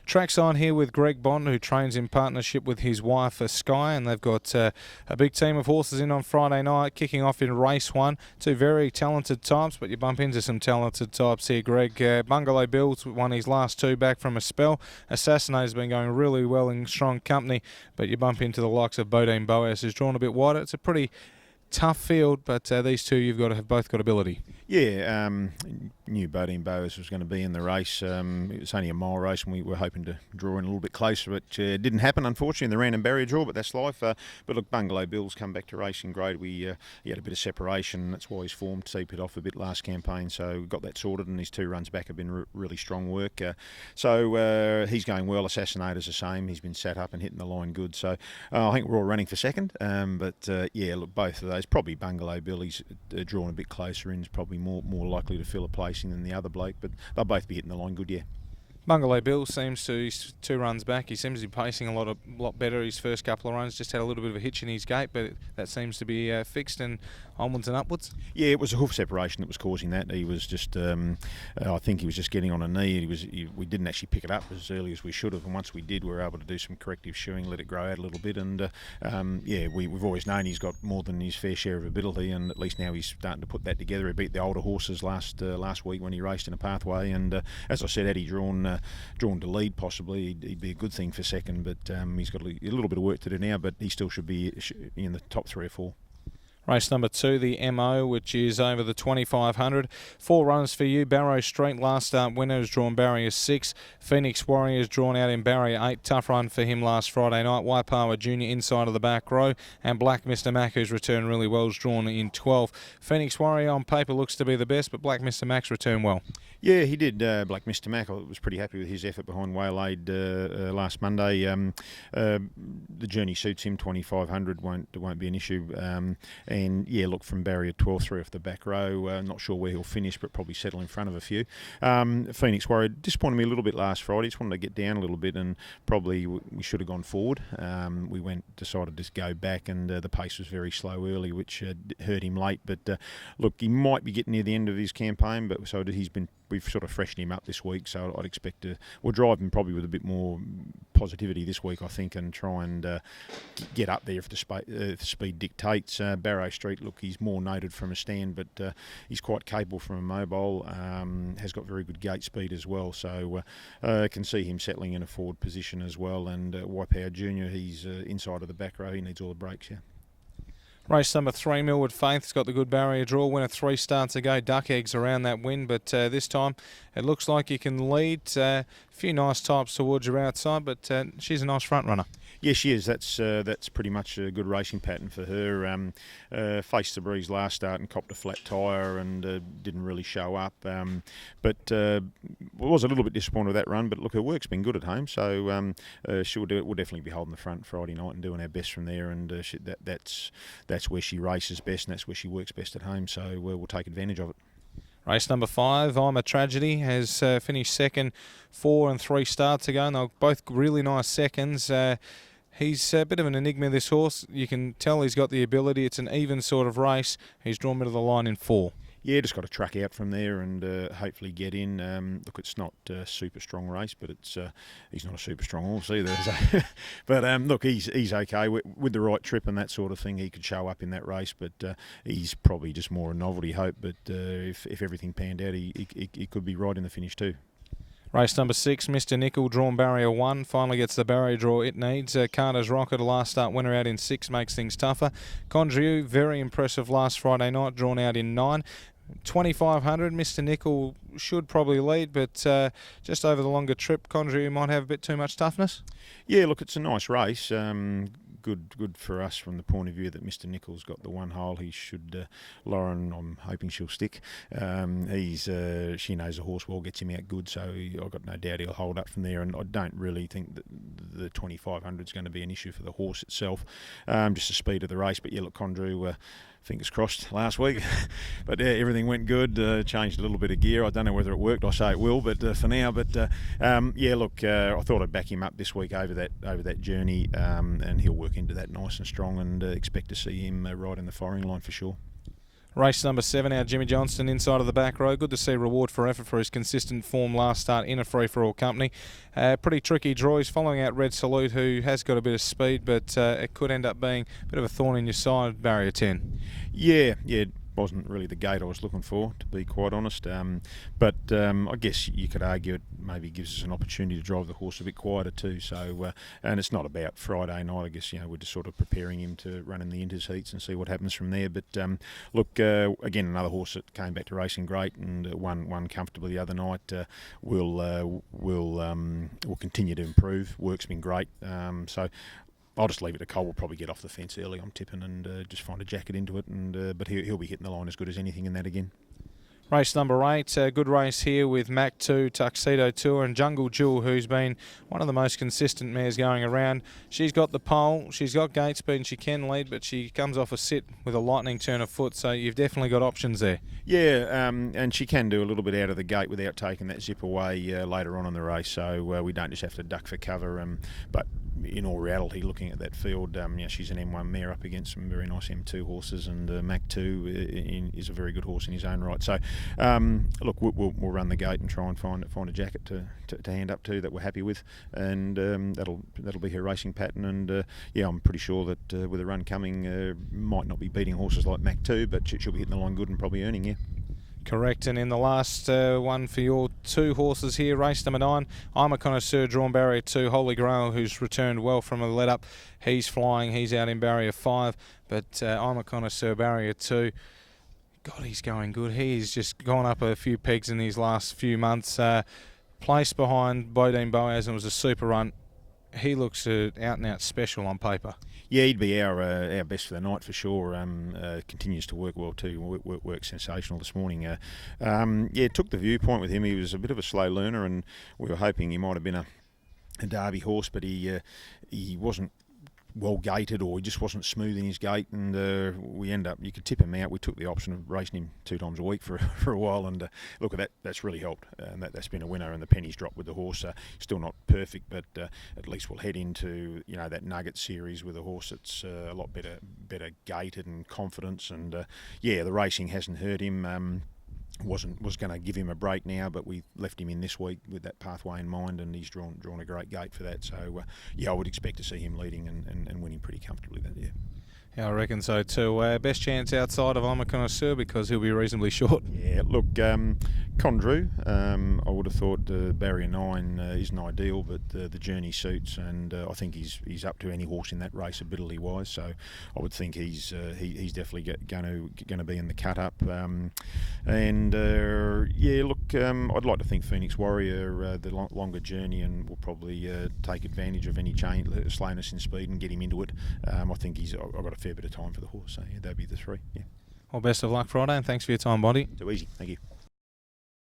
Trackside here with Greg Bond, who trains in partnership with his wife Sky, and they've got a big team of horses in on Friday night, kicking off in race 1. Two very talented types, but you bump into some talented types here, Greg. Bungalow Bill's won his last 2 back from a spell. Assassinator's been going really well in strong company, but you bump into the likes of Bodine Boas, who's drawn a bit wider. It's a pretty tough field, but these two have both got ability. Yeah, knew Bodine Boas was going to be in the race. It was only a mile race, and we were hoping to draw in a little bit closer, but it didn't happen, unfortunately, in the random barrier draw, but that's life. But look, Bungalow Bill's come back to racing great. He had a bit of separation. That's why his form tapered off a bit last campaign, so we got that sorted, and his 2 runs back have been really strong work. So he's going well. Assassinator's the same. He's been sat up and hitting the line good. So I think we're all running for second. Yeah, look, both of those. Probably Bungalow Bill, he's drawn a bit closer in, is probably more likely to fill a placing than the other bloke, but they'll both be hitting the line good, yeah. Bungalow Bill seems to, he's 2 runs back, he seems to be pacing a lot better. His first couple of runs just had a little bit of a hitch in his gait, but that seems to be fixed and onwards and upwards. Yeah, it was a hoof separation that was causing that. He was just, I think he was just getting on a knee. We didn't actually pick it up as early as we should have, and once we did, we were able to do some corrective shoeing, let it grow out a little bit, and we've always known he's got more than his fair share of ability, and at least now he's starting to put that together. He beat the older horses last week when he raced in a pathway, and as I said, had he drawn to lead, possibly he'd be a good thing for second, but he's got a little bit of work to do now, but he still should be in the top 3 or 4. Race number 2, the MO, which is over the 2500. 4 runs for you. Barrow Street, last start winner, has drawn barrier 6. Phoenix Warriors drawn out in barrier 8. Tough run for him last Friday night. Waipawa Jr. inside of the back row. And Black Mr. Mac, who's returned really well, is drawn in 12. Phoenix Warrior on paper looks to be the best, but Black Mr. Mac's returned well. Yeah, he did. Black Mr. Mac, I was pretty happy with his effort behind Waylaid last Monday. The journey suits him. 2500 won't be an issue. And yeah, look, from barrier 12 through off the back row, not sure where he'll finish, but probably settle in front of a few. Phoenix Warrior disappointed me a little bit last Friday. Just wanted to get down a little bit, and probably we should have gone forward. We decided to go back, and the pace was very slow early, which hurt him late. But look, he might be getting near the end of his campaign, but so we've sort of freshened him up this week, so I'd expect we'll drive him probably with a bit more positivity this week, I think, and try and get up there if the speed dictates. Barrow Street, look, he's more noted from a stand, but he's quite capable from a mobile, has got very good gate speed as well, so can see him settling in a forward position as well. And Waipawa Jr., he's inside of the back row, he needs all the breaks, yeah. Race number 3, Millwood Faith's got the good barrier draw. Winner 3 starts ago. Duck eggs around that win, but this time it looks like you can lead. A few nice types towards your outside, but she's a nice front runner. Yeah, she is. That's pretty much a good racing pattern for her. Faced the breeze last start and copped a flat tyre and didn't really show up. But was a little bit disappointed with that run. But look, her work's been good at home, so we'll definitely be holding the front Friday night and doing our best from there. And that's where she races best, and that's where she works best at home. So we'll take advantage of it. Race number 5, I'm a Tragedy, has finished second 4 and 3 starts ago, and they're both really nice seconds. He's a bit of an enigma, this horse. You can tell he's got the ability. It's an even sort of race. He's drawn middle of the line in 4. Yeah, just got to track out from there and hopefully get in. Look, it's not a super strong race, but he's not a super strong horse either. So but look, he's okay with the right trip and that sort of thing. He could show up in that race, but he's probably just more a novelty hope. But if everything panned out, he could be right in the finish too. Race number 6, Mr. Nickel, drawn barrier 1, finally gets the barrier draw it needs. Carter's Rocket, a last start winner out in 6, makes things tougher. Condrieu, very impressive last Friday night, drawn out in 9. 2500, Mr. Nickel should probably lead, but just over the longer trip, Condrieu might have a bit too much toughness. Yeah, look, it's a nice race. Good for us from the point of view that Mr. Nichol's got the one hole. He should, Lauren, I'm hoping she'll stick. She knows the horse well, gets him out good, so I've got no doubt he'll hold up from there. And I don't really think that the 2500 is going to be an issue for the horse itself, just the speed of the race. But yeah, look, Condrieu, fingers crossed last week, but yeah, everything went good. Changed a little bit of gear. I don't know whether it worked. I say it will, but for now. But yeah, look, I thought I'd back him up this week over that journey, and he'll work into that nice and strong, and expect to see him right in the firing line for sure. Race number 7, our Jimmy Johnston inside of the back row. Good to see reward for effort for his consistent form last start in a free-for-all company. Pretty tricky draw. He's following out Red Salute, who has got a bit of speed, but it could end up being a bit of a thorn in your side, barrier 10. Yeah. Wasn't really the gate I was looking for, to be quite honest. But I guess you could argue it maybe gives us an opportunity to drive the horse a bit quieter too. So, and it's not about Friday night. I guess we're just sort of preparing him to run in the Inters heats and see what happens from there. But look, again, another horse that came back to racing great and won comfortably the other night. Will continue to improve. Work's been great. So. I'll just leave it to Cole. We'll probably get off the fence early, I'm tipping, and just find a jacket into it. But he'll be hitting the line as good as anything in that again. Race number 8, a good race here with Mac 2, Tuxedo Tour and Jungle Jewel, who's been one of the most consistent mares going around. She's got the pole, she's got gate speed and she can lead, but she comes off a sit with a lightning turn of foot, so you've definitely got options there. Yeah, and she can do a little bit out of the gate without taking that zip away later on in the race, so we don't just have to duck for cover. But in all reality, looking at that field, she's an M1 mare up against some very nice M2 horses, and Mac 2 is a very good horse in his own right. So, look, we'll run the gate and try and find a jacket to hand up to that we're happy with, and that'll be her racing pattern. And I'm pretty sure that with a run coming, might not be beating horses like Mac 2, but she'll be hitting the line good and probably earning, yeah. Correct, and in the last one for your 2 horses here, race number 9, I'm a Connoisseur, drawn barrier 2, Holy Grail, who's returned well from a let-up. He's flying, he's out in barrier 5, but I'm a Connoisseur, barrier 2. God, he's going good. He's just gone up a few pegs in these last few months. Placed behind Bodine Boaz and was a super run. He looks out-and-out special on paper. Yeah, he'd be our best for the night for sure. Continues to work well too. Worked sensational this morning. Took the viewpoint with him. He was a bit of a slow learner, and we were hoping he might have been a Derby horse, but he wasn't well gated, or he just wasn't smooth in his gait, and you could tip him out. We took the option of racing him 2 times a week for a while, and look at that, that's really helped, and that's been a winner. And the pennies dropped with the horse. Still not perfect, but at least we'll head into that Nugget series with a horse that's a lot better gated and confidence. And the racing hasn't hurt him. Was going to give him a break now, but we left him in this week with that pathway in mind, and he's drawn a great gate for that. So I would expect to see him leading and winning pretty comfortably that year. Yeah, I reckon so too. Best chance outside of I'm a Connoisseur because he'll be reasonably short. Yeah, look, Condrew, I would have thought barrier 9 isn't ideal, but the journey suits, and I think he's up to any horse in that race ability wise. So I would think he's definitely going to be in the cut up. I'd like to think Phoenix Warrior, the longer journey, and will probably take advantage of any slowness in speed and get him into it. I think I've got a fair bit of time for the horse, so that'd be the 3. Yeah. Well, best of luck Friday, and thanks for your time, Bondy. Too easy. Thank you.